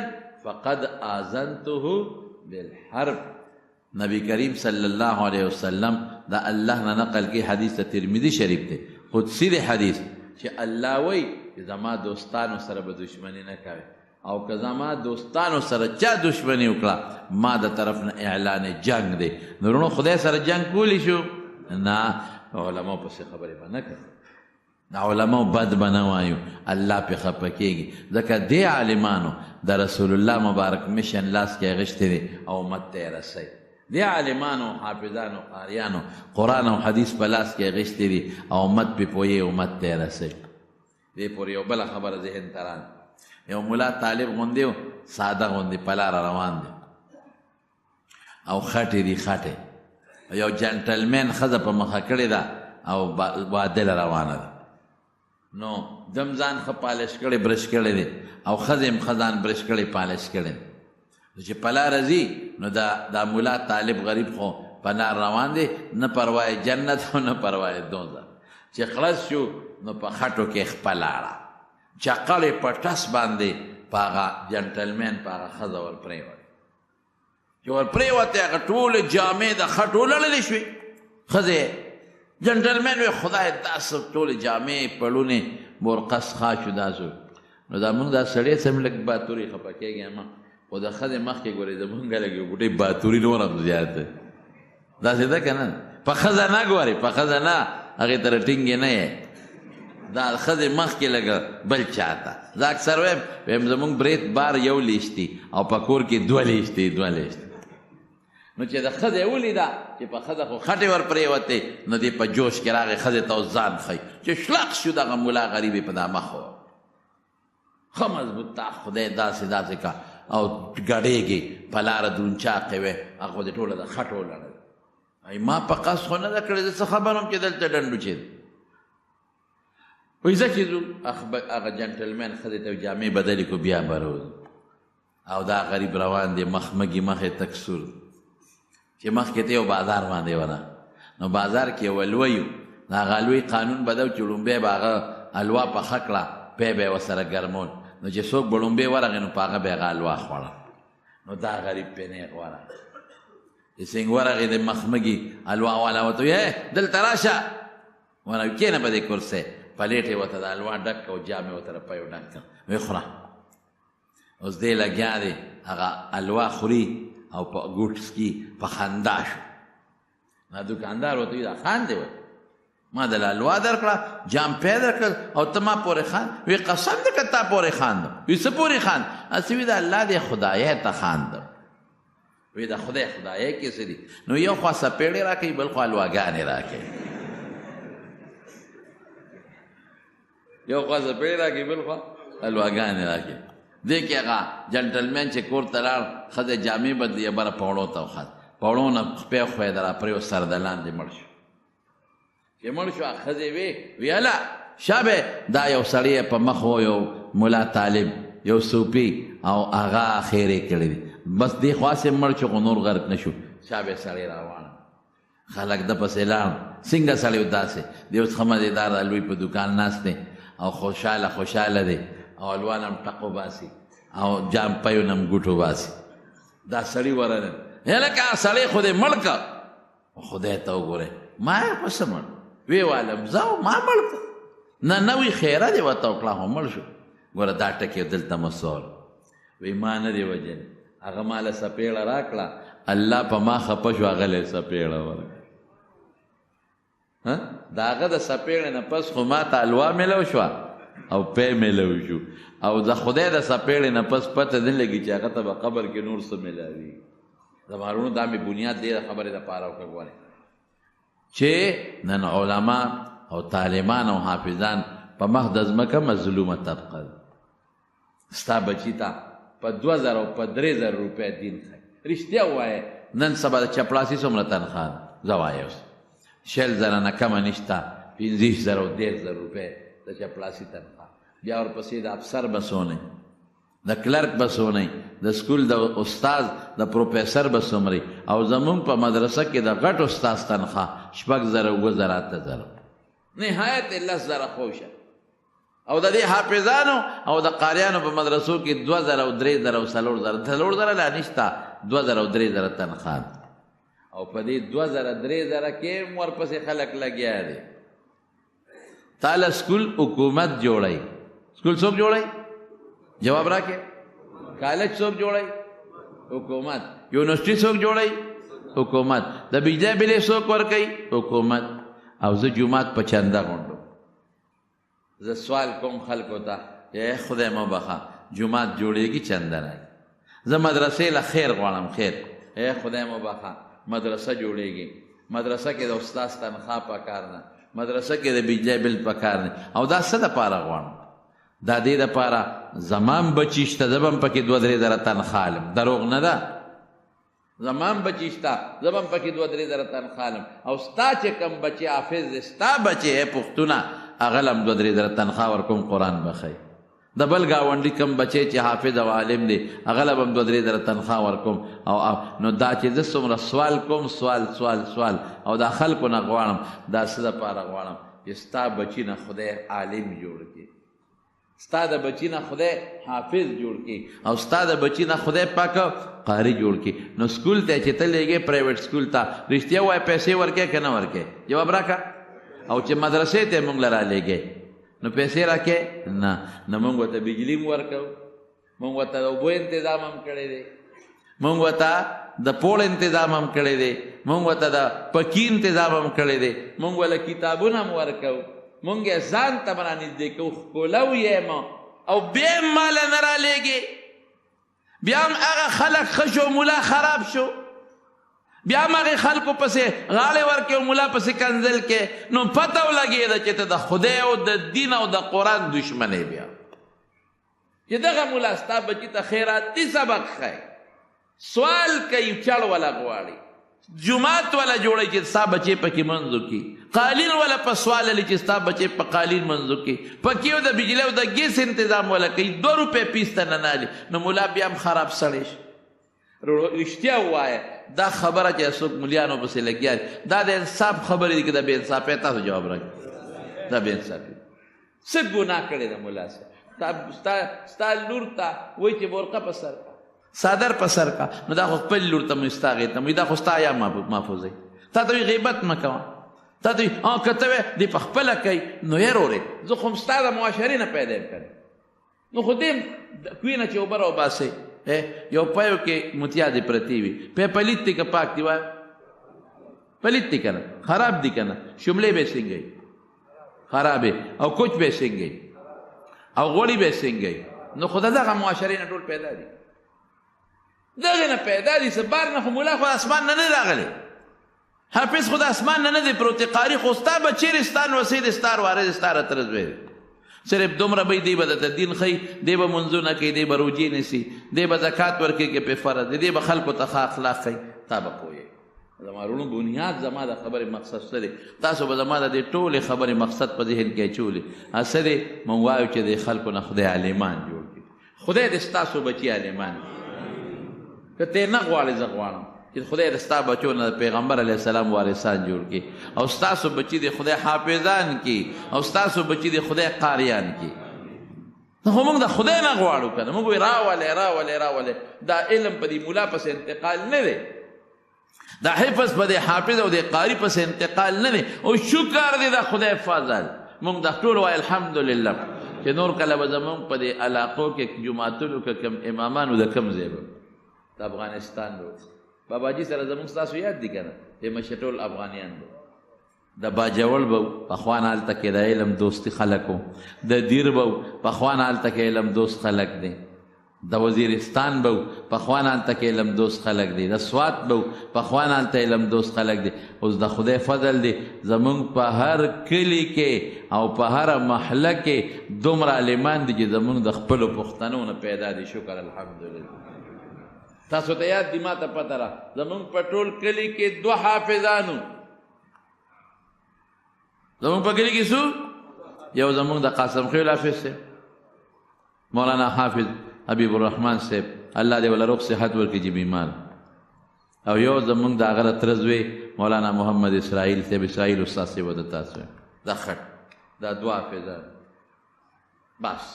فقد آذنته بالحرب نبی کریم صلی الله علیه وسلم دا الله نه نقل کی حدیث ترمذی شریف دی قدسی دی حدیث چې الله وی زما دوستانو سره به دشمنی نه کوي او که زما دوستانو سره چا دشمنی وکړه ما د طرف نه اعلان جنگ دی نورونو خدای سره جنگ کولی شو نه علماء پسې خبرې به نه کوي علماء بد به نه وایو الله پې خفه کېږي ځکه دې عالمانو د رسول الله مبارک مشن لاس کې اغېښتی دی او امت ته یې رسوي دې عالمانو حافظانو قاریانو قرآن او حدیث په لاس کې اغېښتی دي او امت پې پوهې امت ته یې رسوي دې پورې یو بله خبره ذهن ته ران یو ملا طالب غوندې و ساده غوندې په لاره روان دی او خټې دي خټې یو جنټلمین ښځه په مخه کړې ده او واده له روانه ده نو دم ځان ښه پالش کړی برش کړی دی او ښځې هم ښه ځان برش کړی پالش کړی چې په لاره ځي نو دا ملا طالب غریب خو په لار روان دی نه پروای جنت او نه پروای دوزخ چې خلاص شو نو په خټو کې خپلاړه چقلې په ټس باندې په هغه جنټلمین په هغه ښځه ورپرېوت چې ورپرېوتې هغه ټولې جامې د خټو لړلې شوې ښځې جنټلمین وی خدای داسې ټولې جامې پړونې مرقص خاشو داسو نو دا موږ دا سړی سم لږ باتوري خفه کېږي اما خو د ښځې مخکې ګورې زمونږ لږ یو ګوټې باتوري نور هم زیات دی داسې ده که نه په ښځه نه ګورې په ښځه نه هغې ته ټینګې نه یې دا ښځې مخکې لږه بل چاته زه اکثر ویم زمونږ برېت بار یو لیشتي او په کور کې دوه لیشتي نو چې د ښځې ولیده چې په ښځه خو خټې ور پرېوتې نو دې په جوش کې راغی ښځې ته ځان ښی چې شلق شو دغه ملا غریب یې په دا مخ و ښه مضبوط تا خدای داسې داسې کا او ګډېږي په لاره درونچاقې وې هغه دې ټوله د خټو لړل ای ما په قصد خو نه ده کړې زه څه خبر وم چې دلته ډنډو چې وایي ځه چې ځو هغه جنټلمین ښځې ته جامې بدلې کړو بیا به روځو او دا غریب روان دی مخمږي مخې تک سور چې مخکې ته یو بازار باندې وره نو بازار کې یو الوی د هغه الوی قانون به ده چې لومبی به هغه الوا پخه کړه پی به یې ورسره ګرمول نو چې څوک به لومبی ورغی نو په هغه به یې هغه الوا خوړه نو دا غریب پې نیغ ورغی چې څنګه ورغی د مخمږي الوا والا ورته وایي دلته راشه ورغی کښېنه په دې کرسۍ پلیټ یې ورته د الوا ډک کړه او جام یې ورته رپی ډک کړه ویې خوره اوس دې لګیا دی هغه الوا خوري او په ګوټ سکي په خندا شو دا دوکاندار ورته وایي دا خاندې وایي ما د الوا درکړه جام پی درکړل او ته ما پورې خاند وی قسم دی که تا پورې خاندم وی څه پورې خاند هسې وي د الله دې خدایۍ ته خاندم وی د خدای خدایۍ کې څه دي نو یو خوا سپېړې را کوي بل خوا الواګانې را کوي یو خوا سپېړې را کوي بل خوا الواګانې را کوي دې کې هغه جنټلمین چې کور ته لاړ ښځې جامې بدلې یې بره پوړو ته وخت پوړو نه خپې خوی د را پرېو سر د لاندې مړ شو چې مړ شو ښځې وی هله شابه دا یو سړی په مخ و یو ملا طالب یو صوفي او هغه خیرې کړی دی بس دې خواصې مړ شو خو نور غرق نه شو شابه سړی روان خلک د پسې لاړ څنګه سړی و داسې دی اوس ښه مزېدار الوی په دوکان ناست دی او خوشحاله دی او الوان هم ټقو باسي او جام پیو نه هم ګوټو باسي دا سړي ورنه هلکه سړی خو دې مړ که خدای ته وګورئ ما یې خو څه مړ وی والم زه ما مړ که نه نوی خیره دې ورته وکړه خو مړ شو ګوره دا ټکې دلته مسول وی ما نه دی وجل هغه ما له سپېړه راکړه الله په ما خفه شو هغه له سپېړه ورکړه د هغه د سپېړې نه پس خو ما ته الوا میلو شوه او پی میلو شو او د خدای د سپېړې نه پس پته نه لګي چې هغه ته به قبر کې نور څه میلاوي زمارونو دا مې بنیاد ډېره خبرې دپاره وکړه ګورې چې نن علما او طالبان او حافظان په مخ د ځمکه مظلومه طبقه ده ستا بچي ته په 2000 او په 3000 روپۍ دین ښایي رښتیا ووایه نن سبا د چپړاسي څومره تنخواه ده؟ زه وایم 60,000 نه کمه نشته، 15,000 او 10,000 روپۍ د چپړاسي تنخواه. بیا ورپسې د افسر بسونی، د کلرک بسونی، د سکول د استاد د پروفیسر بسومري، او زمونږ په مدرسه کې د غټ استاد تنخواه 6,000 7,000 8,000 نهایت 10,000 خوشه. او د دې حافظانو او د قاریانو په مدرسو کې 2,000 او 3,000 او 4,000 لا نشته، 2,000 او 3,000 تنخواه. او په دې 2,000 3,000 کې هم ورپسې خلک لګیا دي. تاله سکول حکومت جوړوي. سکول څوک جوړوي؟ جواب راکې. کالج څوک جوړوي؟ حکومت. یونیورسټي څوک جوړوي؟ حکومت. د بجلی بلې څوک ورکوي؟ حکومت. او زه جومات په چنده غونډو، زه سوال کوم خلکو ته، ای خدای مو بخښه جومات جوړېږي چنده نه، زه مدرسې له خیر غواړم، خیر، ای خدای مو بخښه مدرسه جوړېږي، مدرسه کې د استاد تنخواه پکار نه، مدرسه کې د بجلی بل پکار نه. او دا څه دپاره غواړم؟ دا دې دپاره زمان بچي شته، زه به هم پکې 2-3 تنخواه لم. دروغ نه ده، زمان بچی شته، زه به هم پکې 2-3 تنخواه لم. او ستا چې کم بچی حافظ دی، ستا بچی ای پښتونه، هغه له هم 2-3 تنخواه ورکوم، قرآن به ښایي. د بل ګاونډي کم بچی چې حافظ او عالم دی، هغه له به هم 2-3 تنخواه ورکوم. او نو دا چې زه څومره سوال کوم، سوال او دا خلکو نه غواړم، دا څه دپاره غواړم چې ستا بچي نه خدای عالم جوړ کړي، ستا د بچی نه خدای حافظ جوړ کړي، او ستا د بچی نه خدای پاک قاری جوړ کړي. نو سکول ته چې ته لېږې، پرایویټ سکول ته، رښتیا وایه پیسې ورکې که نه ورکې؟ جواب راکړه. او چې مدرسې ته موږ له رالېږې نو پیسې راکې؟ نه. نو موږ ورته بجلي هم ورکوو، موږ ورته د اوبو انتظام هم کړی دی، موږ ورته د پوړ انتظام هم کړی دی، موږ ورته د پکي انتظام هم کړی دی، موږ ورله کتابونه هم ورکوو، مونږ یې ځان ته به رانږدې کوو، ښکلو یې ما، او بیا هم ماله نه رالیږې، بیا هم هغه خلک ښه شو، ملا خراب شو، بیا هم هغې خلکو پسې غاړې ورکې او ملا پسې کنځل کې، نو پته ولګېده چې ته د خدای او د دین او د قرآن دشمن یې. بیا چې دغه ملا ستا بچي ته خیراتي سبق ښایي، سوال کوي، چړ ولا غواړي، جومات والا جوړی چې ستا بچې پکې منځ وکړي، قالین والا په سوال لري چې ستا بچې په قالین منځ وکړي، پکې او د بجلۍ او د ګیس انتظام والا کوي، 2 روپۍ پیس ته نه نالي. نو ملا بیا هم خراب سړی شي. رښتیا ووایه، دا خبره چې څوک ملیانو پسې لګیا دي، دا د انصاف خبرې دي که د بې انصافۍ؟ تاسو جواب راکړئ. دا بې انصافي څه ګناه کړې ده ملا صاحب؟ ستا لور ته وایي چې برقه په سر کا، صادر په سر کا، نو دا خو خپل لور ته مو ستا هغې ته دا خو ستا یا محفوظوي، تا ته وایي غیبت مه کوه، تا ته وایي که ته وایې دې په خپله کوي، نو یې ورورې زه خو هم ستا د معاشرې نه پیدا یم کړی، نو خو دې کوی نه چې اوبه راوباسئ، یو پیو کې متیا دې پرتې وي، پی پلیت دی که پاک دی؟ وایه پلیت دی که نه؟ خراب دی که نه؟ شملې به یې څنګه خرابې، او کوچ به یې څنګه، او غوړي به یې څنګه؟ نو خو د دغه معاشرې نه ټول پیدا دي، دغې نه پیدا دي. څه بار نه خو ملا خو اسمان نه نه راغلی، حافظ خو د اسمان نه نه دی پروت، قاري خو ستا به چیرې ستا نوسۍ دی، ستا وارث، ستا راتره زوی دی، صرف دومره به دی به درته دین ښیي، دی به منځونه کوي، دی به روجې نیسي، دی به زکات ورکوي که پې فرض دی، دی به خلکو ته ښه اخلاق ښیي، تا به پوهېږي. زما وروڼو بنیاد زما د خبرې مقصد څه دی؟ تاسو به زما د دې ټولې خبرې مقصد په ذهن کې اچولې، څه دی؟ موږ وایو چې د خلکو نه خدای عالمان جوړ کړي، خدای دې ستاسو بچي عالمان کړي. که ته نه غواړې، زه غواړم چې خدای د ستا بچو نه د پیغمبر علیه السلام وارثان جوړ کړي، او ستاسو بچي د خدای حافظان کړي، او ستاسو بچي د خدای قاریان کړي. نو خو موږ د خدای نه غواړو که نه، موږ وایو راولې، دا علم په دې ملا پسې انتقال نه دی، دا حفظ په دې حافظ او د قاري پسې انتقال نه دی، او شکر دی د خدای فضل. موږ د ټول وایو الحمدلله چې نور کله به زموږ په دې علاقو کې جوماتونو کې کم امامانو د کم ځای به د افغانستان به باباجي سره زموږ ستاسو یاد دي که نه؟ د مشهټول افغانیان به د باجوړ به پخوا نه هلته کې د علم دوستي خلک وو، د دیر به پخوا نه هلته کې علم دوست خلک دی، د وزیرستان به پخوا نه هلته کې علم دوست خلک دی، د سوات به پخوا نه هلته علم دوست خلک دی. اوس د خدای فضل دی زموږ په هر کلي کې او په هره محله کې دومره عالمان دي چې زموږ د خپلو پښتنو نه پیدا دي. شکر الحمدلله. تاسو ته یاد دي ما ته پته را زمونږ په ټول کلي کې 2 حافظانو زمونږ په کلي کې څو یو زمونږ د قاسم خیل حافظ صاحب مولانا حافظ حبیب الرحمن صاحب الله دې ولا روغ صحت ورکړي چې بیمار او یو زمونږ د هغه تره زوی مولانا محمد اسرائیل صاحب اسرائیل استاد صاحب د تاسو دا خټ دا 2 حافظان بس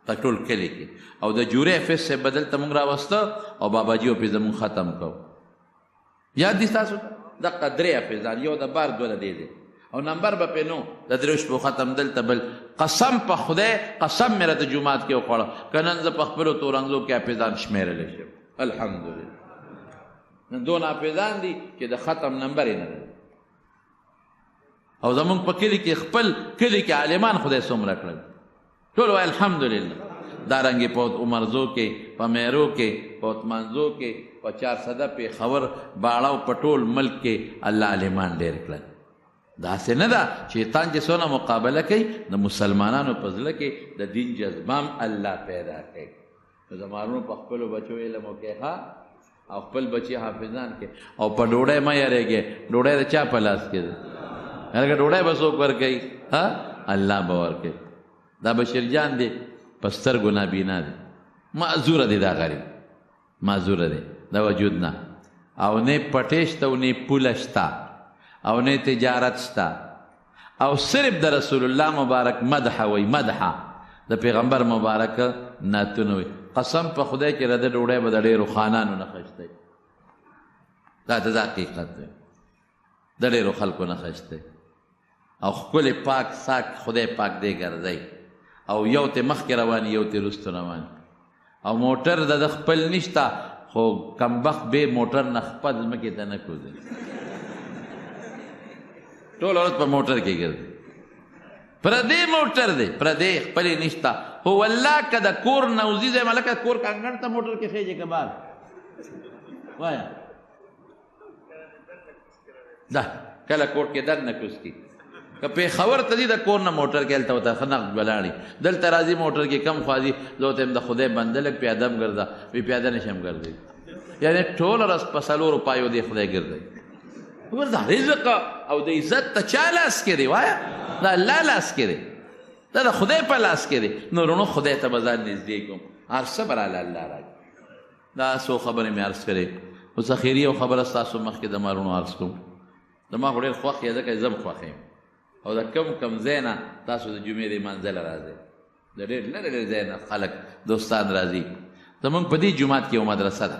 په ټول کلي کې او د جورې حافظ صاحب بدل ته مونږ راوسته او باباجي او پې زمونږ ختم کو یاد دي تاسو ته دقه 3 حافظان یو د بار 2 د دی او نمبر به پې نو د 3 شپو ختم دلته بل قسم په خدای قسم مې راته جومات کې وخوړه که نن زه په خپلو تورنګزو کې حافظان شمېرلی شم الحمدلله نن 2 حافظان دي چې د ختم نمبر یې نه لري او زمونږ په کلي کې خپل کلي کې عالمان خدای څومره کړل ټول وایي الحمدلله دارنګې په عمرزو کې په میرو کې په عثمانزو کې په 400 پېښور باړه په ټول ملک کې الله عالمان ډېر کړل داسې نه ده شیطان چې څونه مقابله کوي د مسلمانانو په زړه کې د دین جذبام الله پیدا کوي نو زمانو په خپلو بچو علم وکړي او خپل بچي حافظان کې او په ډوډۍ مه یارېږي ډوډۍ د چا په لاس کې ده هلکه ډوډۍ به څوک ورکوي الله به ورکوي دا بشیر جان دی په سترګو نابینا دی معذوره دی دا غریب معذوره دی دا وجود نه او نه پټې شته او نه پوله شته او نه تجارت شته او صرف د رسول الله مبارک مدح وی مدح د پیغمبر مبارک نعتونه وی قسم په خدای چې رده ډوډۍ به د ډېرو خانانو نه خشتی دا د حقیقت دی د ډېرو خلکو نه خشتی او ښکلې پاک ساک خدای پاک دی ګرځئ او یو ته مخکې روان یو ته وروسته روان او موټر د خپل نشته خو کمبخت بې موټر نه خپه ځمکې ته نه کوځي ټول ورځ په موټر کې ګرځي پردی موټر دی پردی خپلې نشته خو والله که د کور نه وځي ځای ملکه کور کانګړ ته موټر کې خېږي که بار وایه دا کله کور کې دن نه کوز کی که پېښور ته ځي د کور نه موټر کې هلته ورته ښه نقد ولاړي دلته راځي موټر کې کم خوا ځي زه ورته یم د خدای بنده لږ پیاده م ګرځه وی پیاده نه شم ګرځئ یعنې ټوله ورځ په 4 پایو دی خدای ګرځئ ور دا رزق او د عزت ته چا لاس کې دی وایه دا الله لاس کې دی دا د خدای په لاس کې دی نو رونو خدای ته به ځان نږدې کوم هر څه به راله الله راځي دا څو خبرې مې عرض کړې اوس اخري یو خبره ستاسو مخکې د ما رونو عرض کوم زما خو ډېر خوښ یې ځکه زه م خوښ یم او د کم ځای نه تاسو د جمعې د منزله راځئ د ډېر لرې لرې ځای نه خلک دوستان راځي زمونږ په دې جومات کې یو مدرسه ده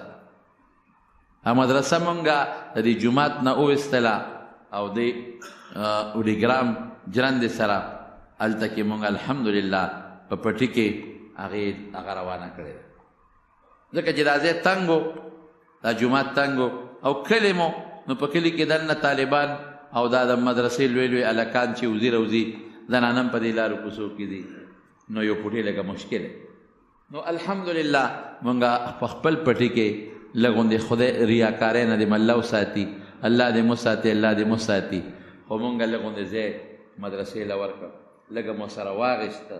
مدرسه مونږه د دې جومات نه وویستله او د اوډیګرام جرندې سره هلته کې مونږ الحمدلله په پټي کې هغه روانه کړې ده ځکه چې دا ځای تنګ و دا جومات تنګ و او کلي مو نو په کلي کې دننه طالبان او دا د مدرسې لوی لوی هلکان چې وزي روزي زنان هم په دې لارو کوڅو کې دي نو یو پټی لږه مشکل نو الحمدلله مونږه په خپل پټي کې لږ غوندې خدای ریاکارۍ نه دې الله وساتي الله دې مو ساتي الله دې مو ساتي خو مونږه لږ غوندې ځای مدرسې له ورکړه لږه مو سره واغېسته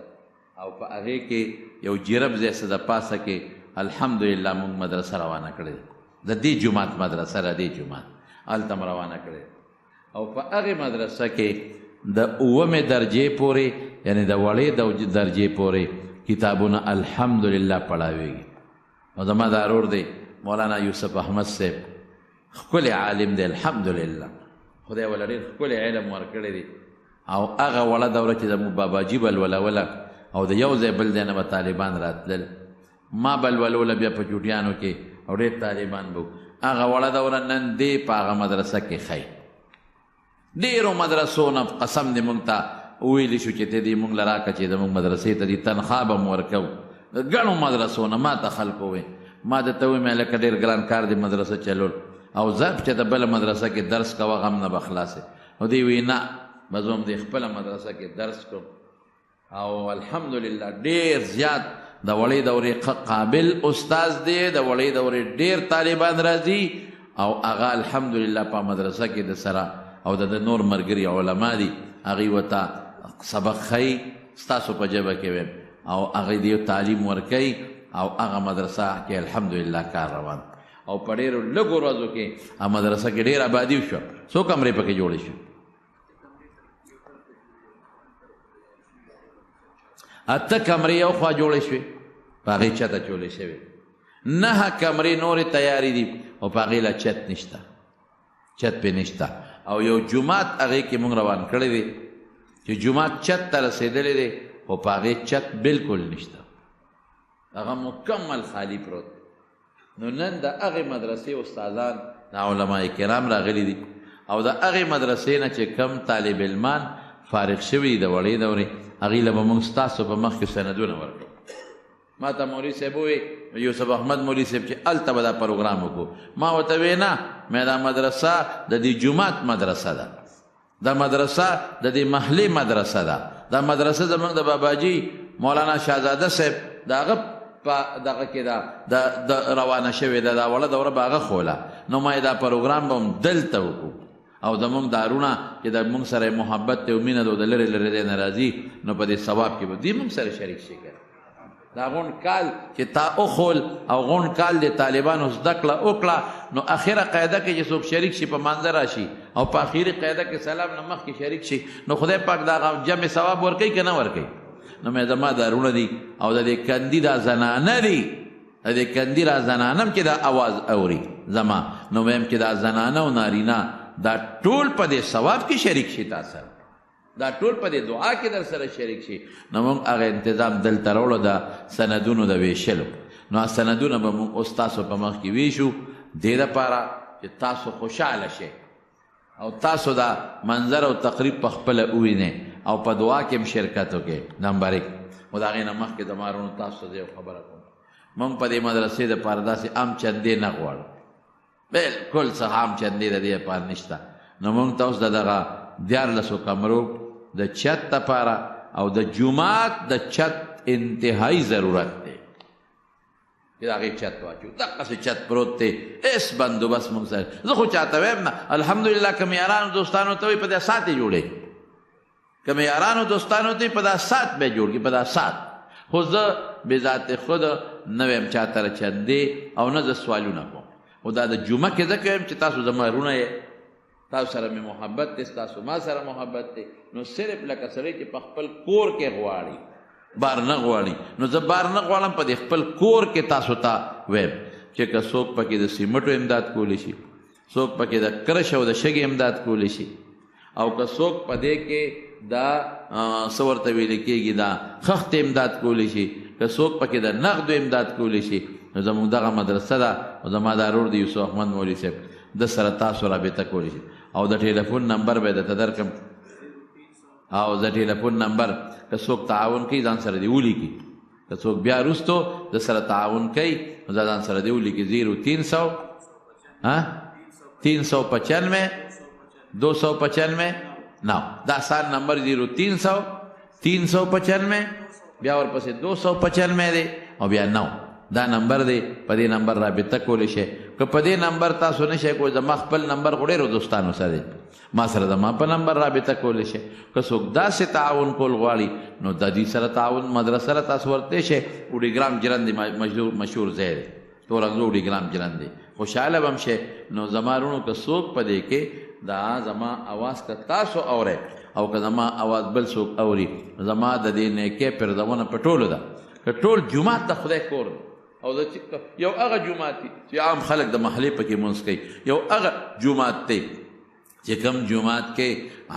او په هغې کې یو جرب ځای څه د پاسه کې الحمدلله مونږ مدرسه روانه کړې د دې جومات مدرسه د دې جومات هلته م روانه کړې او په هغې مدرسه کې د 9مې درجې پورې یعنې د وړې درجې پورې کتابونه الحمدلله پړاویږي او زما دا ورور دی مولانا یوسف احمد صاحب ښکلی عالم دی الحمدلله خدای وله ډېر ښکلی علم ورکړی دی او هغه وړه دوره چې زموږ باباجي بلولوله او د یو ځای بل ځای نه به طالبان راتلل ما بلولوله بیا په چوټیانو کې او ډېر طالبان به هغه وړه دوره نن دی په هغه مدرسه کې ښی ډېرو مدرسو نه قسم دې مونږ ته وویلی شو چې ته دې مونږ له راکړه چې زمونږ مدرسې ته دې تنخوا به م ورکوو د ګڼو مدرسو نه ما ته خلکو ووایي ما درته ووایم هلکه ډېر ګران کار دې مدرسه چلول او زه چې ته بله مدرسه کې درس کوه غم نه به خلاصې نو دې وایي نه به زه هم دې خپله مدرسه کې درس کوم او الحمدلله ډېر زیات د وړې دورې قابل استاز دی د وړې دورې ډېر طالبان راځي او هغه الحمدلله په مدرسه کې د سره او د نور ملګري علما دي هغوی ورته سبق ښیي ستاسو په ژبه کې ویم او هغوی دې تعلیم ورکوي او هغه مدرسه کې الحمدلله کار روان او په ډېرو لږو ورځو کې مدرسه کې ډېر آبادي وشوه. څو کمرې پکې جوړې شوې؟ 8 کمرې یو خوا جوړې شوې، په هغې چته چولې شوې. 9 کمرې نورې تیارې دي او په هغې لا چت نشته، چت پې نشته. او یو جومات هغې کې مونږ روان کړی دی چې جومات چت ته رسېدلی دی خو په هغې چت بلکل نشته، هغه مکمل خالی پروت. نو نن د هغې مدرسې استادان د علما کرام راغلي دي او د هغې مدرسې نه چې کم طالب علمان فارغ شوي د وړې دورې هغې له به مونږ ستاسو په مخ کې سندونه ورکړو. ما ته مولوي صاحب ووی یوسف احمد مولوي صاحب چې هلته به دا پروګرام وکړو. ما ورته وی نه، مې دا مدرسه د دې جومات مدرسه ده، دا مدرسه د دې محلې مدرسه ده، دا مدرسه زموږ د باباجي مولانا شهزاده صاحب د هغه په دغه کې د روانه شوې ده، دا وړه دوره به هغه خوله. نو ما دا پروګرام به هم دلته وکړو او زموږ دارونه چې د مونږ سره محبت دی او مینه ده او د لرې لرې دی نه راځي، نو په دې ثواب کې به دوی مونږ سره شریک شي. دا غون کال چې تا اخول او غون کال د طالبانو زده کړه وکړه، نو اخره قاعده کې چې څوک شریک شي په منځ راشي او په اخري قاعده کې سلام نه مخکې شریک شي، نو خدای پاک دا جمع ثواب ورکوي که نه ورکوي؟ نو مې زما دارونه دي او د دې کندي دا زنانه دي، د دې کندي را زنانه هم چې دا اواز اوري زما، نو مې هم چې دا زنانه او نارینه دا ټول په دې ثواب کې شریک شي، تاسو دا ټول په دې دعا کې در سره شریک شي. نو موږ هغه انتظام دلته راوړو د سندونو د ویشلو. نو سندونه به موږ اوس تاسو په مخ کې ویشو دې دپاره چې تاسو خوشحاله شئ او تاسو دا منظر او تقریب په خپله ووینئ او په دعا کې هم شرکت وکړئ. نمبر 1 خو د هغې نه مخکې د مارونو تاسو ته یو خبره کوم، موږ په دې مدرسې دپاره داسې عام چندې نه غواړو، بلکل څه عام چندې د دې دپاره نشته. نو موږ ته اوس د دغه 14 کمرو د چت دپاره او د جومات د چت انتهایی ضرورت دی چې د هغې چت واچو. دقسې چت پروت دی، هېڅ بندوبست موږ سره. زه خو چاته وایم نه، الحمدلله که مې یارانو دوستانو ته وایي په دا سات یې جوړوي، که مې یارانو دوستانو ته وایي په دا سات به یې جوړ کړي، په دا سات. خو زه بذات خود نه ویم چا ته چندې او نه زه سوالونه کوم. خو دا د جمعه کې ځکه ویم چې تاسو زما رونه یې، تاسو سره مې محبت دی، تاسو ما سره محبت دی. نو صرف لکه سړی چې په خپل کور کې غواړي، بار نه غواړي، نو زه بار نه غواړم، په دې خپل کور کې تاسو ته ویم چې که څوک پکې د سیمټو امداد کولی شي، څوک پکې د کرش او د شګې امداد کولی شي، او که څوک په دې کې دا څه ورته ویل کېږي دا خښت امداد کولی شي، که څوک پکې د نغدو امداد کولی شي، نو زموږ دغه مدرسه ده او زما دا رور دی یوسف احمد مولوي صاحب، د سره تاسو رابطه کولی شي. او د ټلیفون نمبر به درته درکړم او د ټلیفون نمبر که څوک تعاون کوي ځان سره دې ولیکي، که څوک بیا وروستو د سره تعاون کوي نو ځان سره دې ولیکي 0300 395 295 9. دا آسان نمبر 0300 395 بیا ورپسې 295 دی او بیا 9. دا نمبر دی، په دې نمبر رابطه کولی شئ. که په دې نمبر تاسو نه شئ کولی، زما خپل نمبر خو ډېرو دوستانو سره دی، ما سره زما په نمبر رابطه کولی شئ. که څوک داسې تعاون کول غواړي نو د دې سره تعاون مدرسه سره تاسو ورته شئ. وډیګرام جرندې مشهور ځای دی، تورنګزو وډیګرام جرندې، خوشحاله به هم شئ. نو زما رونو که څوک په دې کې دا زما اواز که تاسو اورئ او که زما اواز بل څوک اوري، زما د دې نیکۍ پرځونه په ټولو ده. که ټول جومات د خدای کور دی او یو هغه جومات دی چې عام خلک د محلې پکې مونځ کوي، یو هغه جومات دی چې کوم جومات کې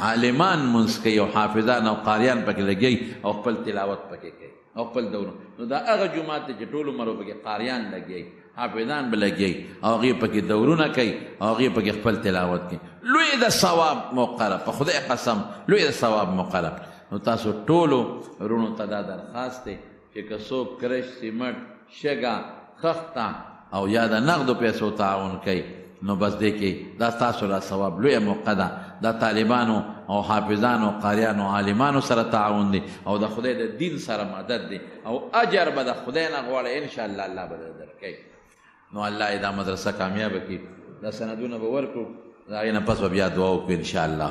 عالمان مونځ کوي او حافظان او قاریان پکې لګي او خپل تلاوت پکې کوي او خپل دورو، نو دا هغه جومات دی چې ټول عمر پکې قاریان لګي، حافظان به لګي او هغې پکې دورونه کوي او هغې پکې خپل تلاوت کوي. لوی د ثواب مقرر، په خدای قسم لوی د ثواب مقرر. نو تاسو ټولو ورونو ته دا درخواست دی چې که څوک کرش، سیمټ، شګه، خښته او یا د نغدو پیسو تعاون کوي نو بس دی کې دا تاسو را ثواب لویه موقع ده. دا طالبانو او حافظانو او قاریانو او عالمانو سره تعاون دی او د خدای د دین سره مدد دی او اجر به د خدای نه غواړئ، انشاءالله الله به درکوي. نو الله یې دا مدرسه کامیابه کړي، دا سندونه به ورکړو، د هغې نه پس به بیا دعا وکړو انشاءالله.